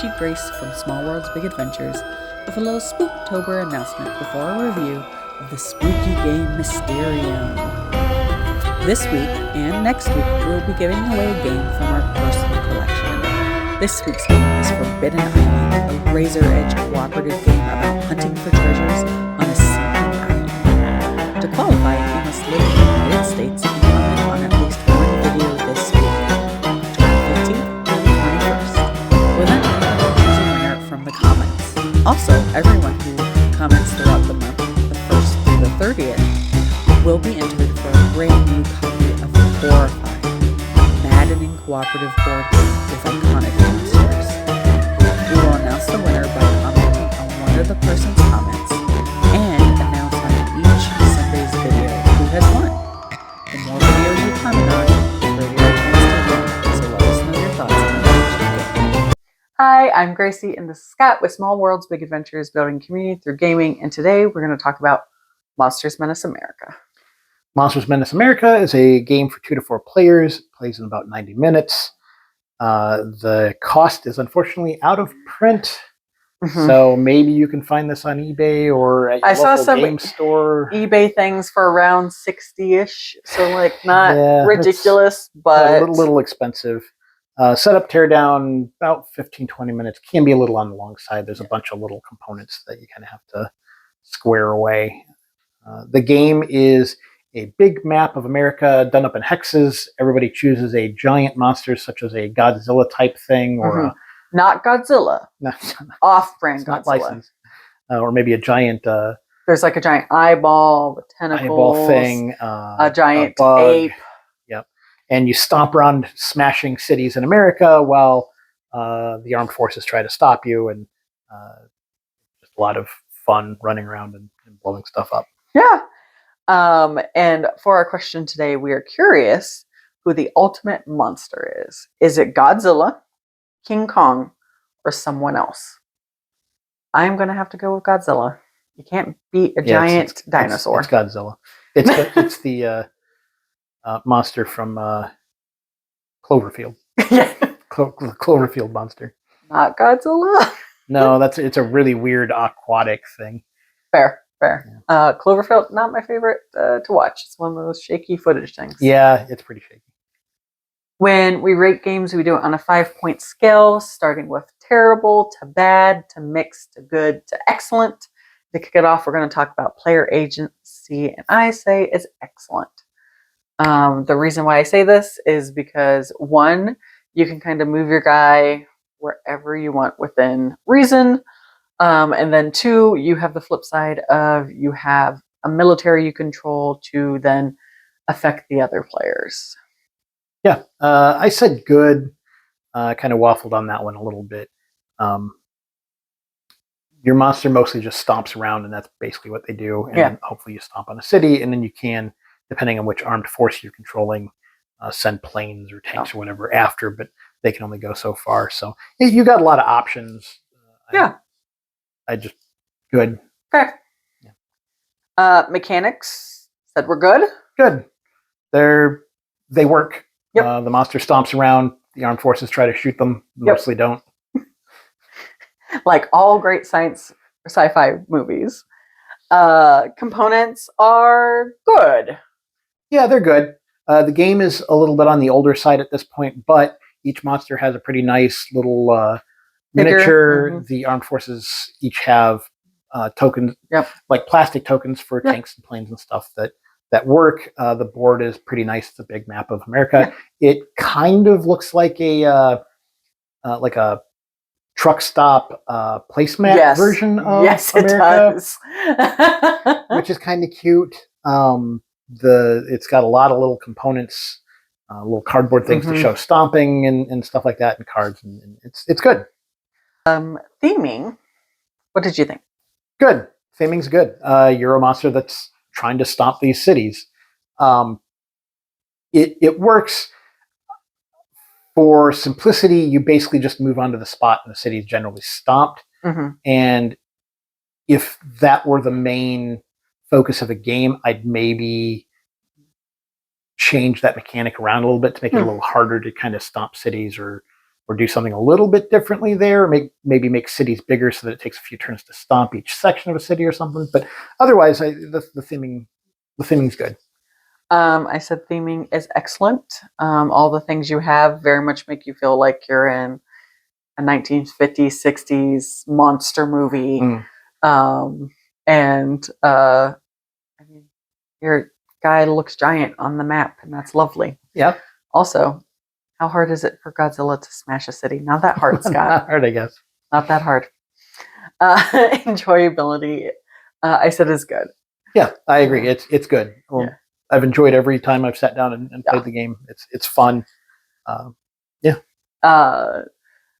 Cheap Grace from Small World's Big Adventures with a little Spooktober announcement before a review of the spooky game Mysterium. This week and next week, we'll be giving away a game from our personal collection. This week's game is Forbidden Island, a razor-edge cooperative game about hunting for treasures on a sinking island. To qualify, you must live in the United States and comment on at least one video this week, October 15th through the 21st. We'll then choose a winner from the comments. Also, everyone who comments throughout the month, the 1st through the 30th, will be entered for a brand new copy of Horrified, a maddening cooperative board game with iconic monsters. We will announce the winner by commenting on one of the person's comments and announce on each Sunday's video who has won. The more videos you comment on, the greater your chance to win, so let us know your thoughts on the game. Hi, I'm Gracie, and this is Scott with Small World's Big Adventures, building community through gaming, and today we're going to talk about Monsters Menance America. Monsters Menance America is a game for 2 to 4 players. It plays in about 90 minutes. The cost is unfortunately out of print, so maybe you can find this on eBay or at your local game store. eBay things for around 60-ish, so like not ridiculous, but a little expensive. Setup, teardown, about 15-20 minutes. Can be a little on the long side. There's a bunch of little components that you kind of have to square away. The game is a big map of America done up in hexes. Everybody chooses a giant monster, such as a Godzilla type thing, or not Godzilla, off-brand Godzilla, not licensed, or maybe a giant. There's like a giant eyeball with tentacles, eyeball thing, a giant bug. ape. Yep, and you stomp around smashing cities in America while the armed forces try to stop you, and just a lot of fun running around and blowing stuff up. Yeah. And for our question today, we are curious who the ultimate monster is. Is it Godzilla, King Kong, or someone else? I'm going to have to go with Godzilla. You can't beat a giant dinosaur. It's Godzilla. It's the monster from Cloverfield. Yeah. Cloverfield monster. Not Godzilla? No, it's a really weird aquatic thing. Fair. Yeah. Cloverfield, not my favorite to watch. It's one of those shaky footage things. Yeah, it's pretty shaky. When we rate games, we do it on a 5-point scale, starting with terrible to bad to mixed to good to excellent. To kick it off, we're going to talk about player agency, and I say it's excellent. The reason why I say this is because, one, you can kind of move your guy wherever you want within reason. And then 2, you have the flip side of you have a military you control to then affect the other players. Yeah, I said good. Kind of waffled on that one a little bit. Your monster mostly just stomps around, and that's basically what they do. And then hopefully you stomp on a city, and then you can, depending on which armed force you're controlling, send planes or tanks or whatever after, but they can only go so far. So you got a lot of options. I just good. Okay. Yeah. Mechanics said we're good. Good. They work. Yep. The monster stomps around. The armed forces try to shoot them. Mostly don't. Like all great sci-fi movies. Components are good. Yeah, they're good. The game is a little bit on the older side at this point, but each monster has a pretty nice little miniature. The armed forces each have tokens, like plastic tokens for tanks and planes and stuff that work. The board is pretty nice. It's a big map of America. It kind of looks like a truck stop placemat version of America. It does. Which is kind of cute. It's got a lot of little components, little cardboard things to show stomping and stuff like that, and cards, and it's good. Theming, what did you think? Good. Theming's good. You're a monster that's trying to stomp these cities. It works. For simplicity, you basically just move onto the spot, and the city is generally stomped. And if that were the main focus of a game, I'd maybe change that mechanic around a little bit to make it a little harder to kind of stomp cities or or do something a little bit differently there. Maybe make cities bigger so that it takes a few turns to stomp each section of a city or something. But otherwise, the theming's good. I said theming is excellent. All the things you have very much make you feel like you're in a 1950s, 60s monster movie. And I mean, your guy looks giant on the map, and that's lovely. Yeah. Also, how hard is it for Godzilla to smash a city? Not that hard, Scott. Not hard, I guess. Not that hard. Enjoyability, I said, is good. Yeah, I agree. It's good. Well, yeah. I've enjoyed every time I've sat down and played the game. It's fun.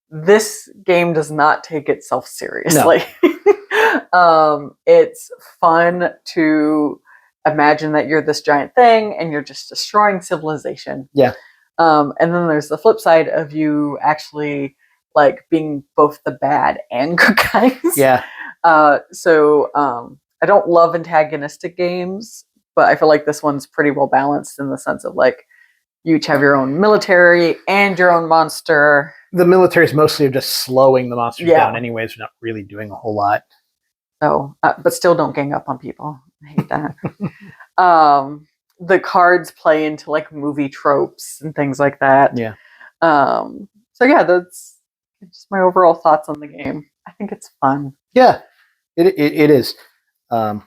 This game does not take itself seriously. No. It's fun to imagine that you're this giant thing and you're just destroying civilization. Yeah. And then there's the flip side of you actually like being both the bad and good guys. Yeah. So I don't love antagonistic games, but I feel like this one's pretty well balanced in the sense of like you each have your own military and your own monster. The military is mostly just slowing the monsters down anyways. They're not really doing a whole lot. So, but still don't gang up on people. I hate that. The cards play into like movie tropes and things like that. Yeah. So yeah, that's just my overall thoughts on the game. I think it's fun. Yeah, it is. I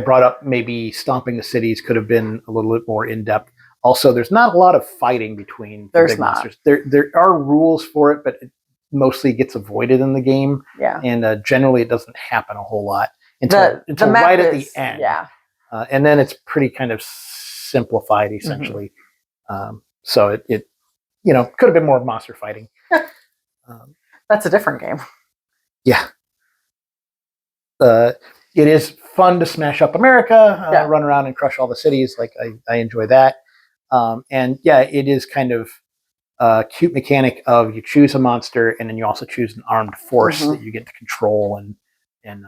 brought up maybe stomping the cities could have been a little bit more in depth. Also, there's not a lot of fighting between the big monsters. There are rules for it, but it mostly gets avoided in the game. Yeah. And generally, it doesn't happen a whole lot until right at the end. Yeah. And then it's pretty kind of simplified, essentially. Mm-hmm. So it could have been more monster fighting. That's a different game. Yeah. It is fun to smash up America, run around and crush all the cities. Like I enjoy that. And yeah, it is kind of a cute mechanic of you choose a monster and then you also choose an armed force that you get to control, and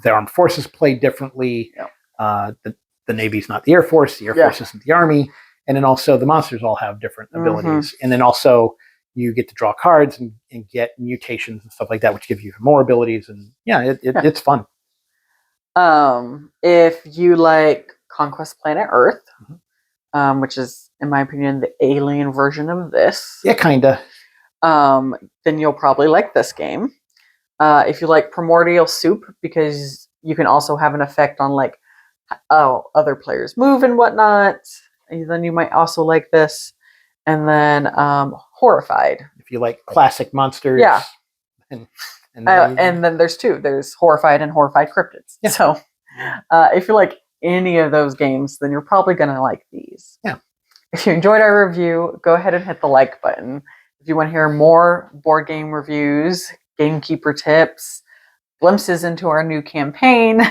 the armed forces play differently. Yeah. The Navy's not the Air Force. The Air Force isn't the Army. And then also the monsters all have different abilities. And then also you get to draw cards and get mutations and stuff like that, which give you even more abilities. And it's fun. If you like Conquest Planet Earth, which is, in my opinion, the alien version of this. Yeah, kinda. Then you'll probably like this game. If you like Primordial Soup, because you can also have an effect on like how other players move and whatnot, then you might also like this. And then Horrified. If you like classic monsters. Yeah. And then there's two. There's Horrified and Horrified Cryptids. Yeah. So if you like any of those games, then you're probably going to like these. Yeah. If you enjoyed our review, go ahead and hit the like button. If you want to hear more board game reviews, gamekeeper tips, glimpses into our new campaign,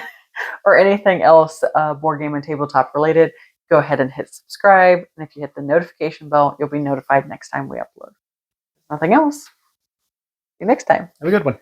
or anything else board game and tabletop related, go ahead and hit subscribe. And if you hit the notification bell, you'll be notified next time we upload. Nothing else. See you next time. Have a good one.